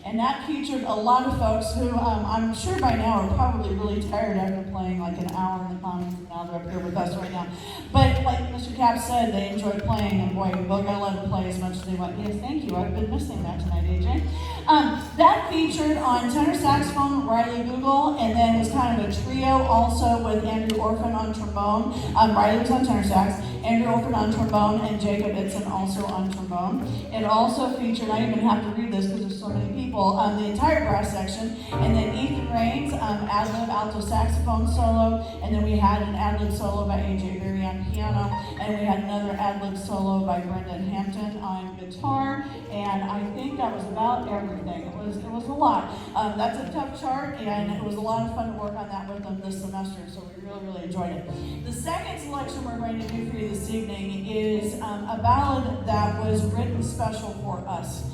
And that featured a lot of folks who I'm sure by now are probably really tired after playing like an hour in the Commons, and now they're up here with us right now. But like Mr. Cap said, they enjoyed playing, and boy, we both got to let them play as much as they want. Yes, thank you. I've been missing that tonight, AJ. That featured on tenor saxophone, Riley Google, and then was kind of a trio also with Andrew Orphan on trombone. Riley was on tenor sax, Andrew Orphan on trombone, and Jacob Itzen also on trombone. It also featured, I even have to read this because there's so many people, the entire brass section, and then Ethan Raines, ad-lib alto saxophone solo, and then we had an ad-lib solo by AJ Berry on piano, and we had another ad-lib solo by Brendan Hampton on guitar, and I think that was about everything. It was a lot. That's a tough chart, and it was a lot of fun to work on that with them this semester, so we really enjoyed it. The second selection we're going to do for you this evening is a ballad that was written special for us.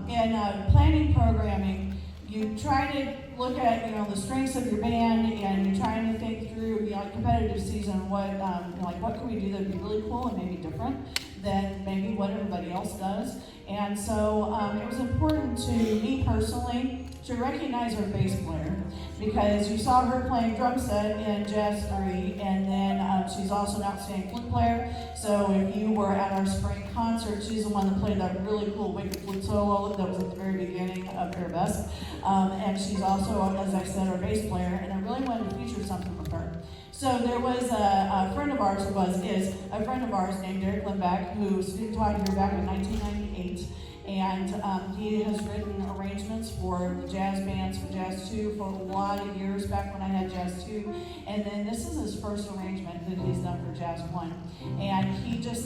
In planning programming, you try to look at the strengths of your band, and you're trying to think through competitive season what can we do that'd be really cool and maybe different than maybe what everybody else does. And so it was important to me personally to recognize our bass player, because you saw her playing drum set in Jazz 3, and then she's also an outstanding flute player. So if you were at our spring concert, she's the one that played that really cool wicked flute solo that was at the very beginning of Arabesque. And she's also, as I said, our bass player, and I really wanted to feature something with her. So there was a friend of ours is a friend of ours named Derek Lindback, who taught here back in 1998. And he has written arrangements for the jazz bands, for Jazz 2 for a lot of years, back when I had Jazz 2. And then this is his first arrangement that he's done for Jazz 1. And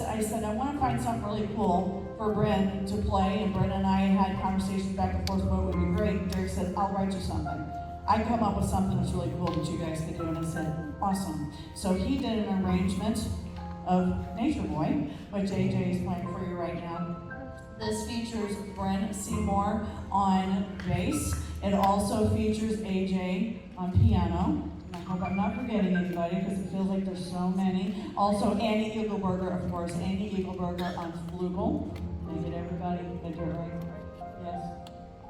I said, I want to find something really cool for Bryn to play. And Bryn and I had conversations back and forth about what would be great. And Derek said, I'll write you something. I come up with something that's really cool that you guys could do. And I said, awesome. So he did an arrangement of Nature Boy, which AJ is playing for you right now. This features Bryn Seymour on bass. It also features AJ on piano. And I hope I'm not forgetting anybody, because it feels like there's so many. Also Annie Eagleberger, of course. Annie Eagleberger on flugel. Did I get everybody? Did I do it right? Yes?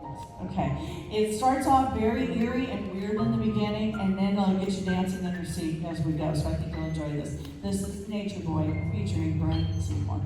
Yes. Okay. It starts off very eerie and weird in the beginning, and then it'll get you dancing in your seat as we go. So I think you'll enjoy this. This is Nature Boy featuring Bryn Seymour.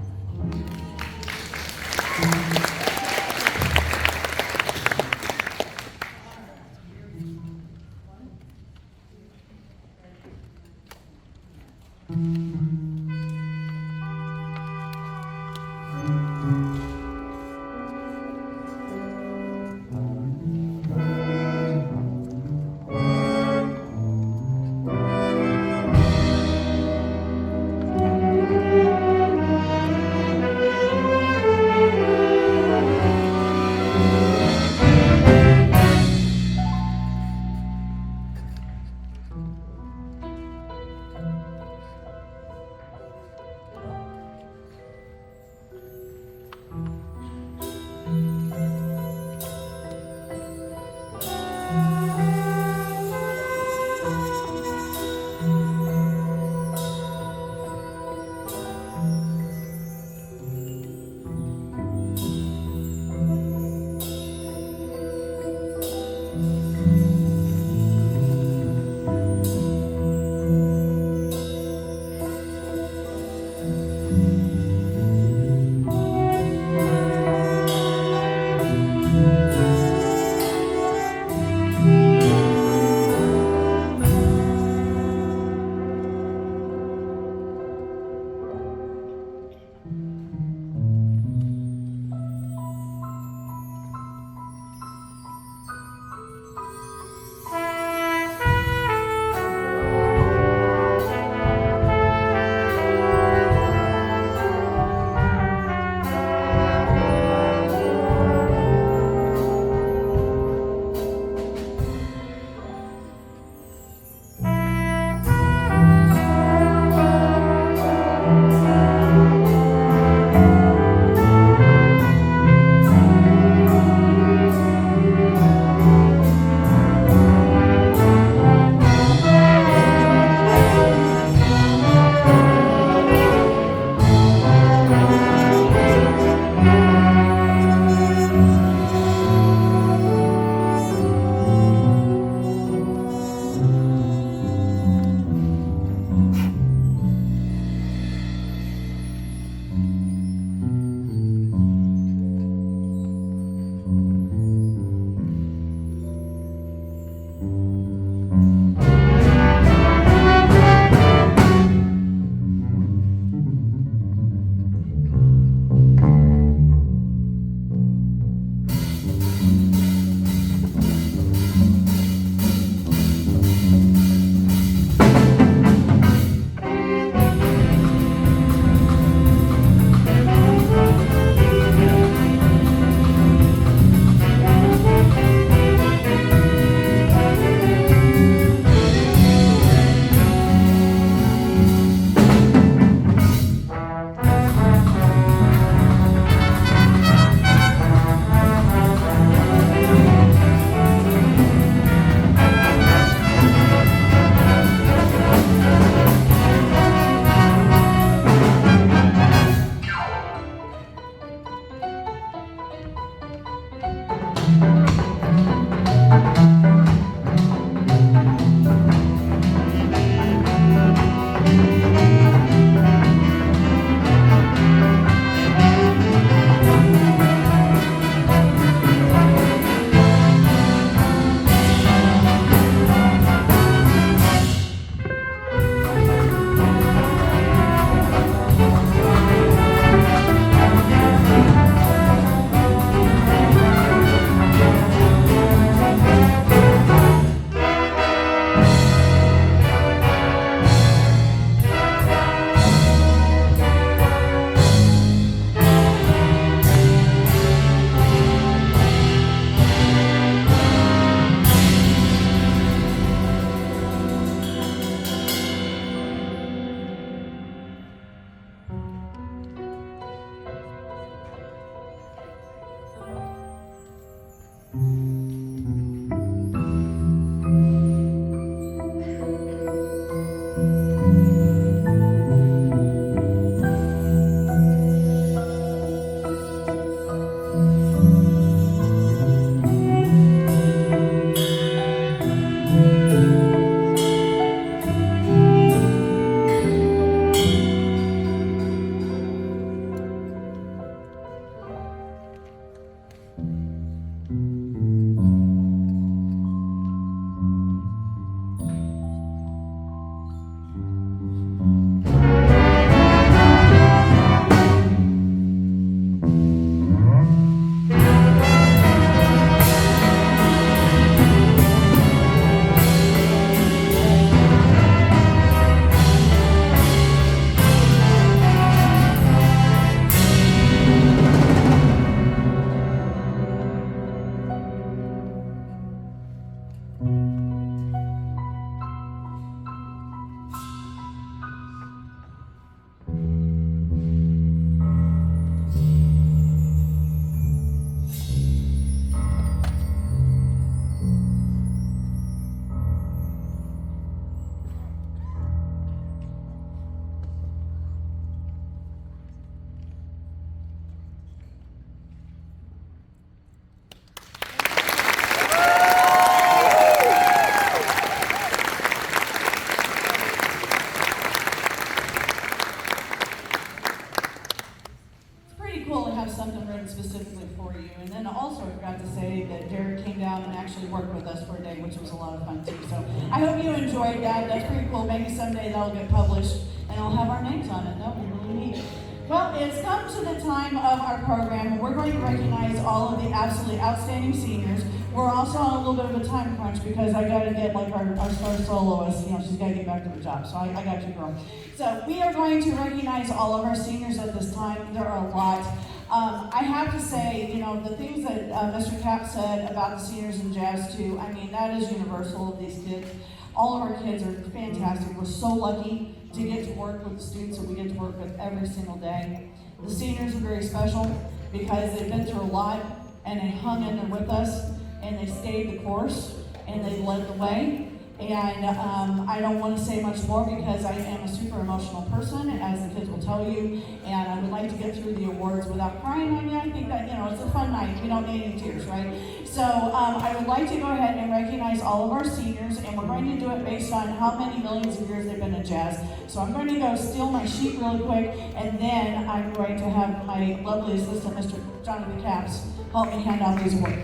specifically for you. And then also I forgot to say that Derek came down and actually worked with us for a day, which was a lot of fun too. So I hope you enjoyed that. That's pretty cool. Maybe someday that'll get published and it'll have our names on it. That'll be really neat. Well, it's come to the time of our program, and we're going to recognize all of the absolutely outstanding seniors. We're also on a little bit of a time crunch because I got to get like our star soloist, she's got to get back to her job. So I got you, girl. So we are going to recognize all of our seniors at this time. There are a lot. I have to say, the things that Mr. Cap said about the seniors in jazz too, I mean, that is universal of these kids. All of our kids are fantastic. We're so lucky to get to work with the students that we get to work with every single day. The seniors are very special because they've been through a lot and they hung in there with us and they stayed the course and they led the way. And I don't want to say much more because I am a super emotional person, as the kids will tell you, and I would like to get through the awards without crying. I mean, I think that, it's a fun night. We don't need any tears, right? So I would like to go ahead and recognize all of our seniors, and we're going to do it based on how many millions of years they've been in jazz. So I'm going to go steal my sheet really quick, and then I'm going to have my lovely assistant, Mr. Jonathan Capps, help me hand out these awards.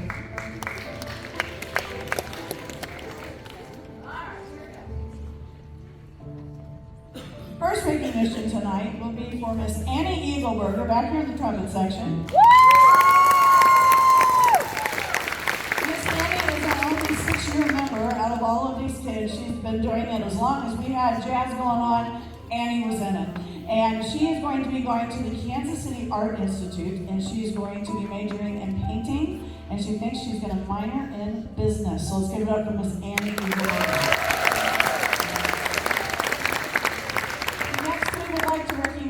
First recognition tonight will be for Miss Annie Eagleberger, back here in the trumpet section. Miss Annie is our only 6-year member out of all of these kids. She's been doing it as long as we had jazz going on. Annie was in it. And she is going to be going to the Kansas City Art Institute, and she's going to be majoring in painting, and she thinks she's going to minor in business. So let's give it up for Miss Annie Eagleberger.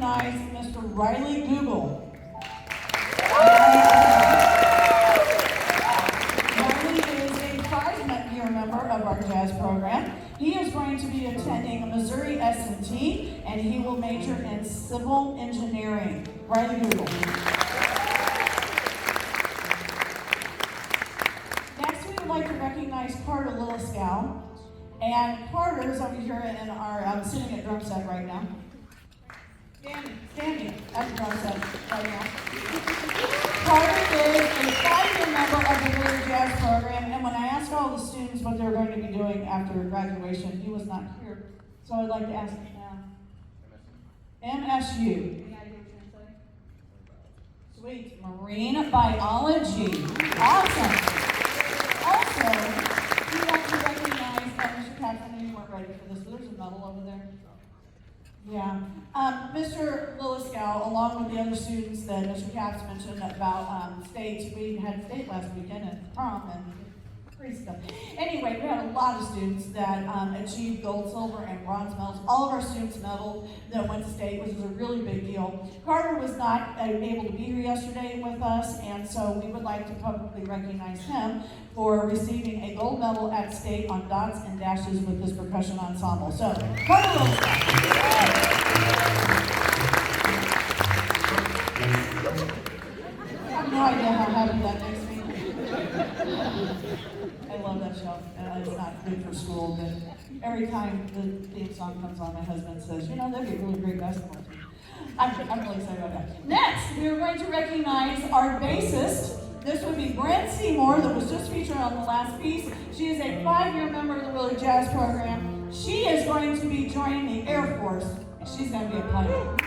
Mr. Riley Google. Riley is a 5-year member of our jazz program. He is going to be attending Missouri S&T, and he will major in civil engineering. Riley Google. Next, we would like to recognize Carter Lilliscow. And Carter is over here in our sitting at drum set right now. Standing at the drum set right now. Carter is a 5-year member of the Willard Jazz program, and when I asked all the students what they were going to be doing after graduation, he was not here. So I'd like to ask him now. MSU. Sweet. Marine biology. Awesome. Also, we'd like to recognize Mr. Capps. I know you weren't ready for this, but there's a medal over there. Yeah. Mr. Lilliscow, along with the other students that Mr. Capps mentioned about states, we had state last weekend at prom and crazy stuff. Anyway, we had a lot of students that achieved gold, silver, and bronze medals. All of our students medaled that went to state, which is a really big deal. Carter was not able to be here yesterday with us, and so we would like to publicly recognize him for receiving a gold medal at state on dots and dashes with his percussion ensemble. So, Carter Lilliscow. I have no idea how happy that makes me. I love that show. It's not good for school, but every time the theme song comes on, my husband says, that'd be a really great basketball team. I'm really excited about that. Next, we are going to recognize our bassist. This would be Brent Seymour, that was just featured on the last piece. She is a 5-year member of the Willard Jazz program. She is going to be joining the Air Force, and she's going to be a pilot.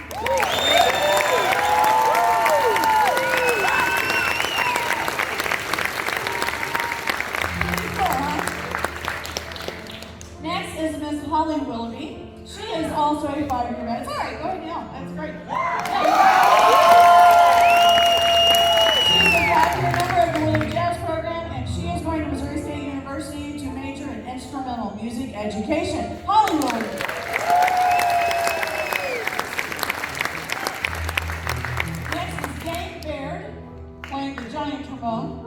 Next is Miss Holly Willoughby. She is also a 5-year member. It's all right, go ahead now. That's great. She's a 5-year member of the Willard Jazz program, and she is going to Missouri State University to major in instrumental music education. Holly Willoughby. Next is Dave Baird, playing the giant trombone.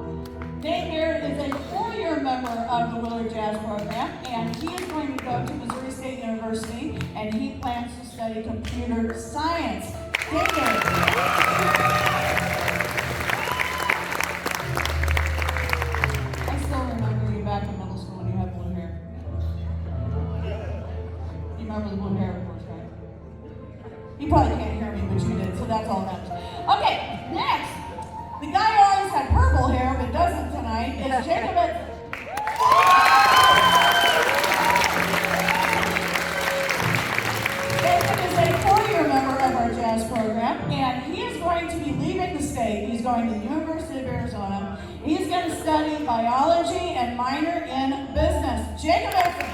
Dave Baird is a 4-year member of the Willard Jazz program, and he is going to go to Missouri State University, and he plans to study computer science. Dave Baird. I still remember you back in middle school when you had blue hair. You remember the blue hair, of course, right? You probably can't hear me, but you did, so that's all that matters. Okay, next. The guy who always had purple hair but doesn't tonight is Jacob. Jacob is a 4-year member of our jazz program, and he is going to be leaving the state. He's going to the University of Arizona. He's going to study biology and minor in business. Jacob Edson.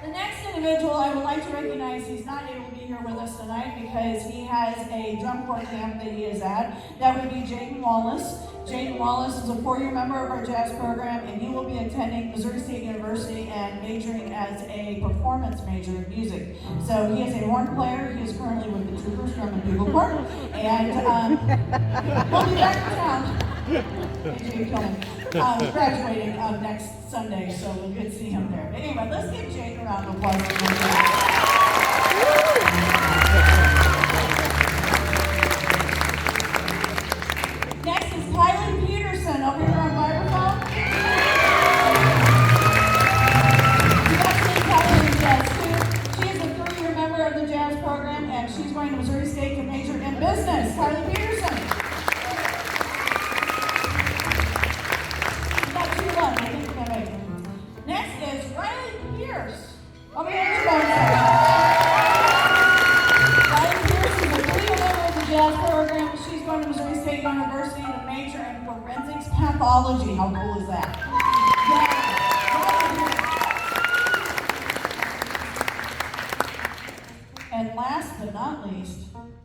The next individual I would like to recognize, he's not able to be here with us tonight because he has a drum corps camp that he is at. That would be Jaden Wallace. Jaden Wallace is a 4-year member of our jazz program, and he will be attending Missouri State University and majoring as a performance major in music. So he is a horn player. He is currently with the Troopers Drum and Bugle Corps, and he'll be back in town. Graduating next Sunday, so we'll get to see him there. But anyway, let's give Jake a round of applause. Next is Kylie Peterson over here on vibraphone. You guys see Kylie in jazz too. She is a 3-year member of the jazz program, and she's going to Missouri State to major in business. Kylie Peterson. Next is Riley Pierce. Over here in the Riley Pierce is a 3-year member of the jazz program. She's going to Missouri State University to major in forensics pathology. How cool is that? Yeah. And last but not least,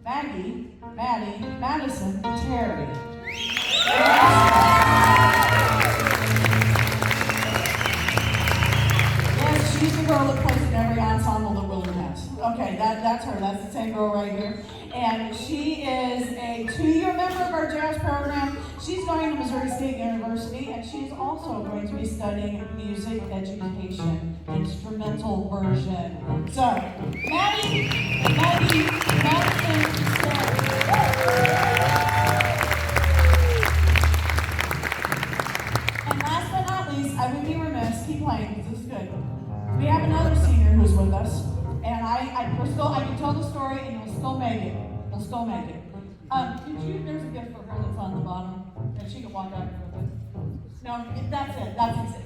Maddie, Madison, Terry. She's the girl that plays in every ensemble that Willard has. Okay, that's her. That's the same girl right here. And she is a 2-year member of our jazz program. She's going to Missouri State University, and she's also going to be studying music education, instrumental version. So, Maddie, Madison, and last but not least, I would be remiss, keep playing because this is good. We have another senior who's with us, and I can tell the story, and you'll still make it. We'll still make it. There's a gift for her that's on the bottom, and she can walk out here with it. No, that's it,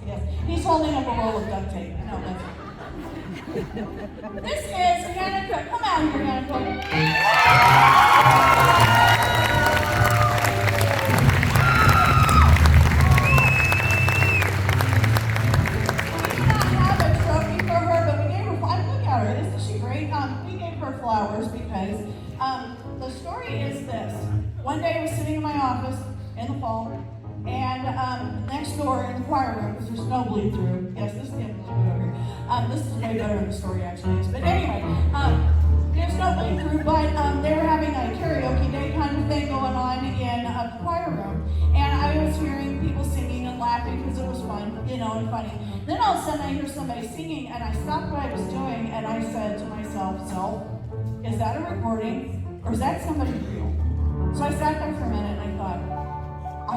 yes. He's holding up a roll of duct tape. No, that's it. This is Hannah Cook. Come out here, Hannah Cook. Flowers because the story is this. One day I was sitting in my office in the fall, and next door in the choir room, because there's no bleed through. Yes, this is over here. This is way better than the story actually is. But anyway, there's no bleed through, but they were having a karaoke day kind of thing going on in the choir room, and I was hearing people singing and laughing because it was fun, and funny. Then all of a sudden I hear somebody singing, and I stopped what I was doing, and I said to myself, is that a recording, or is that somebody real? So I sat there for a minute and I thought, I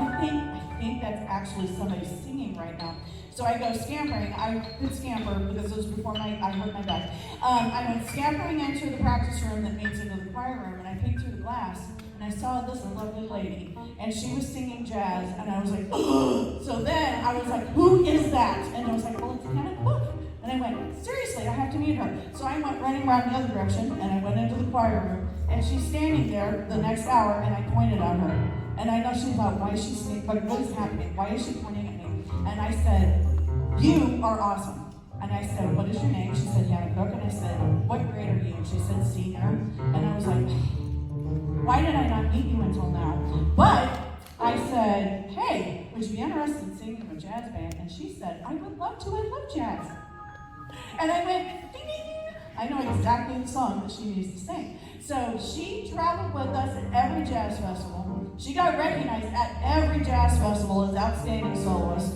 think that's actually somebody singing right now. So I go scampering. I did scamper because it was before I hurt my back. I went scampering into the practice room that leads into the choir room, and I peeked through the glass, and I saw this lovely lady, and she was singing jazz, and I was like, ugh. So then I was like, who is that? And I was like, well, it's Hannah Cook. And I went, seriously, I have to meet her. So I went running around the other direction, and I went into the choir room, and she's standing there the next hour, and I pointed at her. And I know she thought, why is she singing? Like, what is happening? Why is she pointing at me? And I said, you are awesome. And I said, what is your name? She said, Hannah Cook. And I said, what grade are you? And she said, senior. And I was like, why did I not meet you until now? But I said, hey, would you be interested in singing in a jazz band? And she said, I would love to. I love jazz. And I went, ding, ding, ding. I know exactly the song that she needs to sing. So she traveled with us at every jazz festival. She got recognized at every jazz festival as outstanding soloist.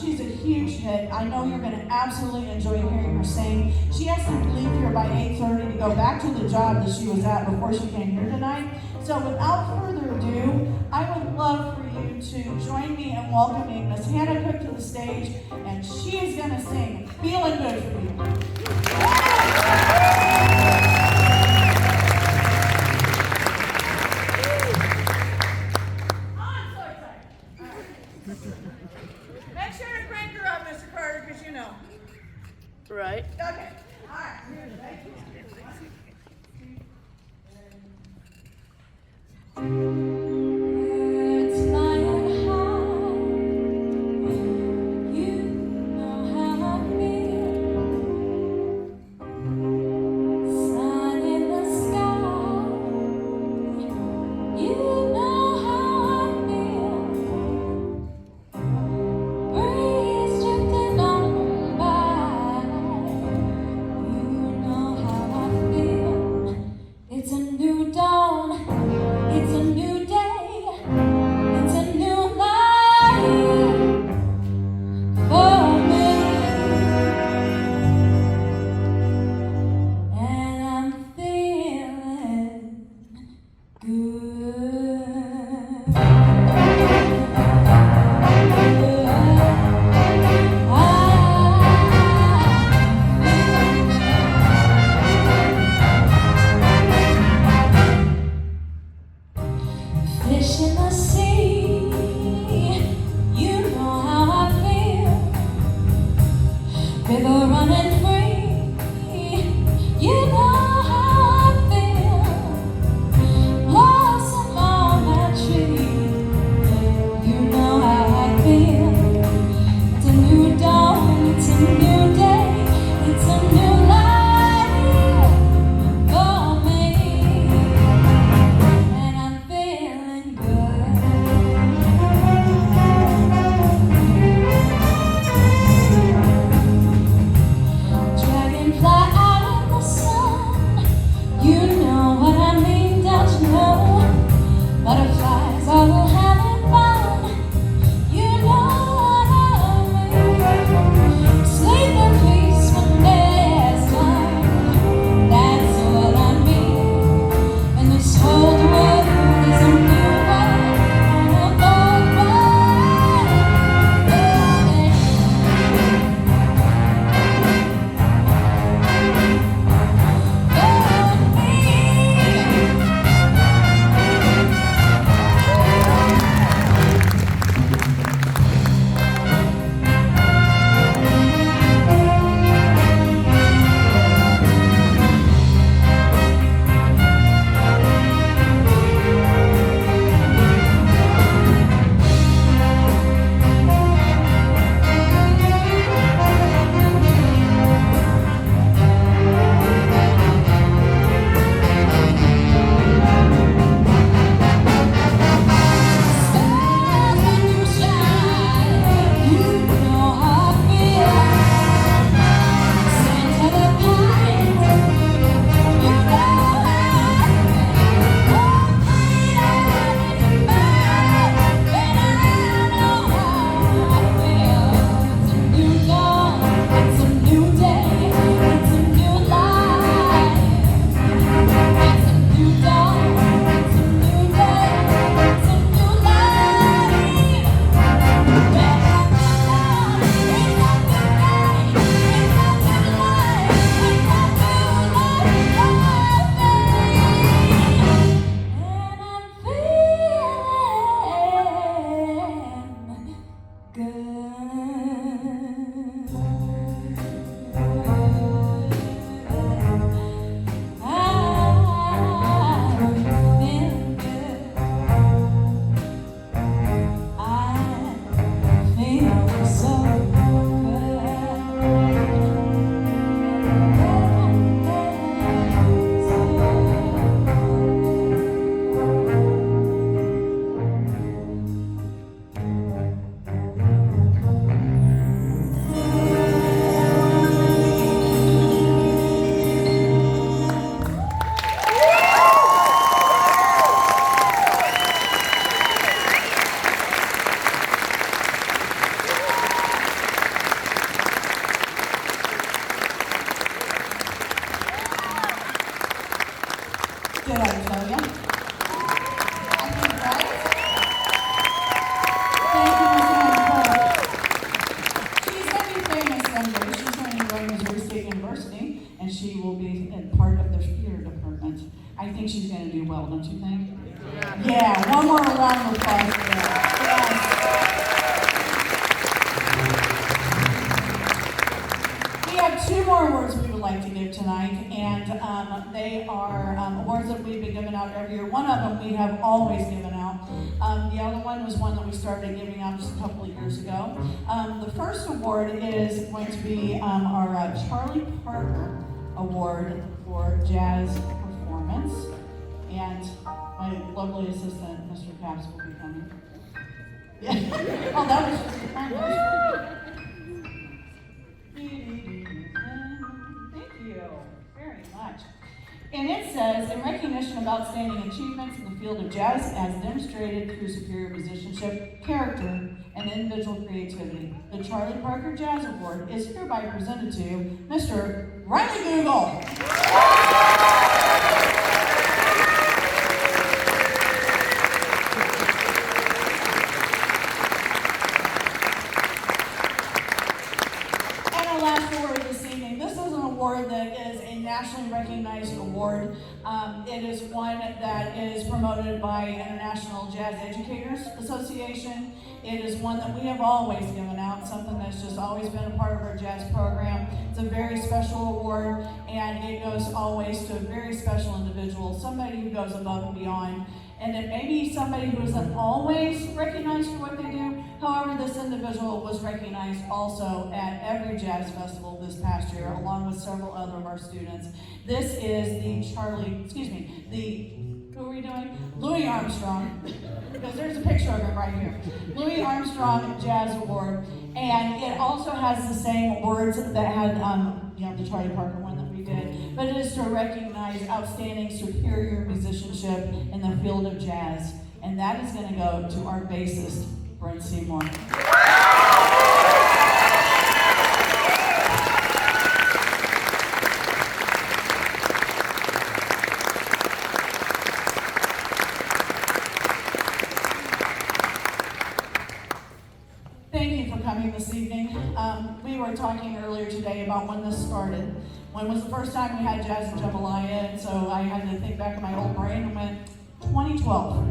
She's a huge hit. I know you're going to absolutely enjoy hearing her sing. She has to leave here by 8:30 to go back to the job that she was at before she came here tonight. So without further ado, I would love for you to join me in welcoming Miss Hannah Cook to the stage, and she is going to sing Feeling Good for You. Right. Okay. All right. Here we go. It's flying high. You know how I feel. Sun in the sky. You know how I feel. Breeze drifting on by. You know how I feel. It's a new dawn. It's a new day. It's a new life for me. And I'm feeling good. Fish in the sea, you know how I feel. River running free, you know how I feel. Blossom on that tree, you know how I feel. It's a new dawn, it's a new day, it's a new life for me. And I'm feeling good. Dragonfly out in the sun, you know what I mean, don't you know? Butterflies all having fun, you know what I mean. Sleep in peace when there's time, that's what I mean. And this whole world is a new world on a bold ride. Did I tell you? I think, right? Thank you, Miss Ann. She's going to be famous someday. She's going to be going to Missouri State University, and she will be part of the theater department. I think she's going to do well, don't you think? Yeah, one more round of applause for that. Yes. We have two more awards we would like to give tonight, and they are awards that we've been giving out every year. One of them we have always given out. The other one was one that we started giving out just a couple of years ago. The first award is going to be our Charlie Parker Award for Jazz Performance, and my lovely assistant, Mr. Capps, will be coming. Yeah. Oh, that was just fun. Thank you very much. And it says, in recognition of outstanding achievements in the field of jazz as demonstrated through superior musicianship, character, and individual creativity, the Charlie Parker Jazz Award is hereby presented to Mr. Riley Google. That is a nationally recognized award. It is one that is promoted by International Jazz Educators Association. It is one that we have always given out, something that's just always been a part of our jazz program. It's a very special award, and it goes always to a very special individual, somebody who goes above and beyond. And it may be somebody who isn't always recognized for what they do. However, this individual was recognized also at every jazz festival this past year, along with several other of our students. This is who are we doing? Louis Armstrong, because there's a picture of him right here. Louis Armstrong Jazz Award, and it also has the same words that had, the Charlie Parker one that we did, but it is to recognize outstanding superior musicianship in the field of jazz, and that is going to go to our bassist, Brent Seymour. This evening. We were talking earlier today about when this started. When was the first time we had Jazz and Jambalaya? And so I had to think back in my old brain and went, 2012.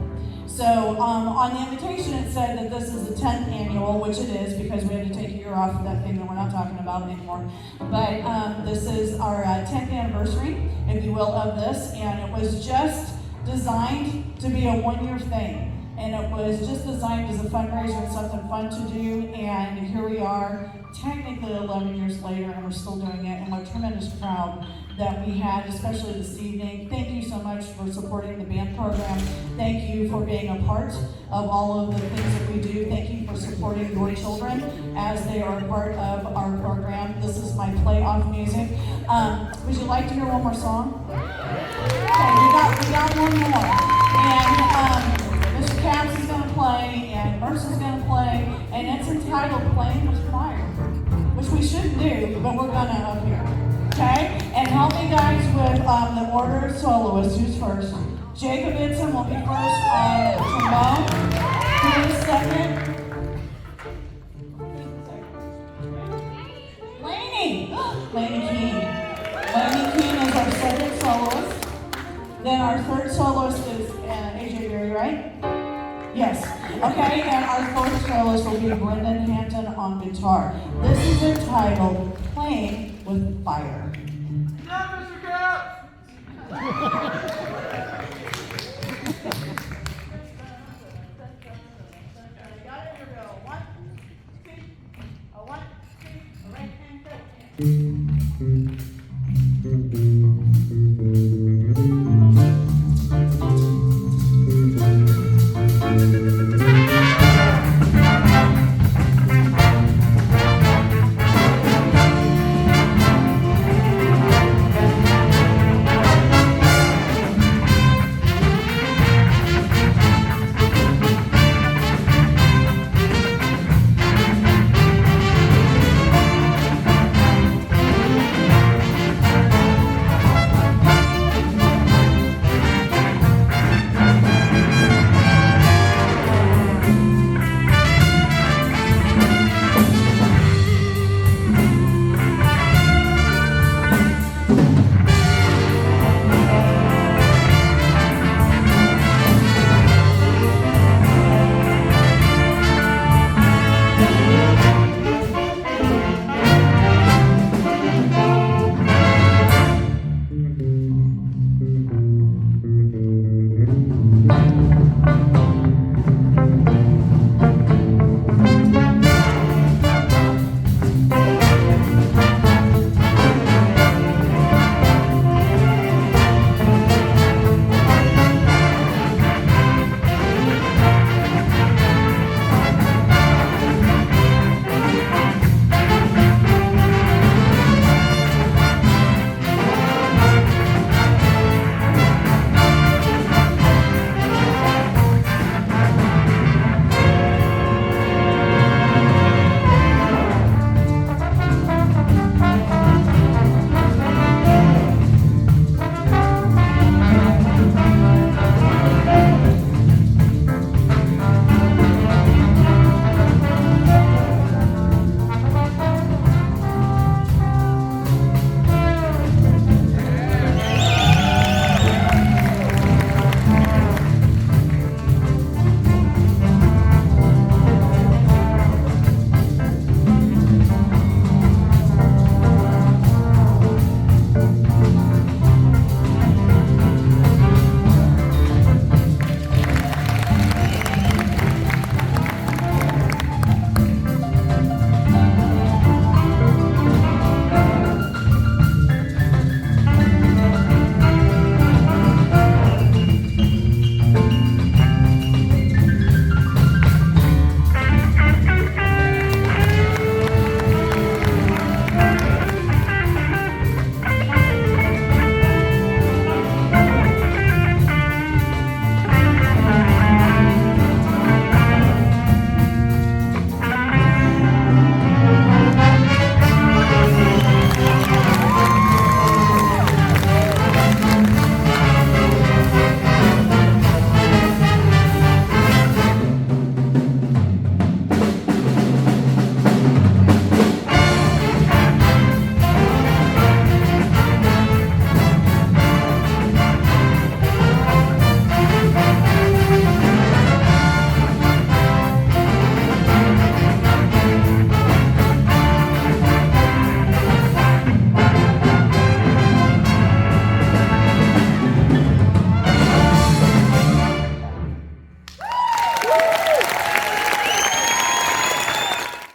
So on the invitation it said that this is the 10th annual, which it is because we had to take a year off of that thing that we're not talking about anymore. But this is our 10th anniversary, if you will, of this. And it was just designed to be a one-year thing. And it was just designed as a fundraiser and something fun to do, and here we are, technically 11 years later, and we're still doing it, and we're tremendous proud that we had, especially this evening. Thank you so much for supporting the band program. Thank you for being a part of all of the things that we do. Thank you for supporting your children as they are a part of our program. This is my play-off music. Would you like to hear one more song? Okay, we got one more. And Mr. Capps is going to play, and Mercer's going to play, and it's entitled Playing with Fire, which we shouldn't do, but we're going to up here. Okay? And help me guys with the order of soloists. Who's first? Jacob Itson will be first on trombone. Who is second? Laney! Laney Keene. Laney Keene is our second soloist. Then our third soloist is AJ Berry, right? Yes. Okay, and our fourth soloist will be Brendan Hampton on guitar. This is entitled Playing with Fire. Yeah, Mr. Cap! Got it, here we go. 1, 2, a 1, 2, a right hand, go.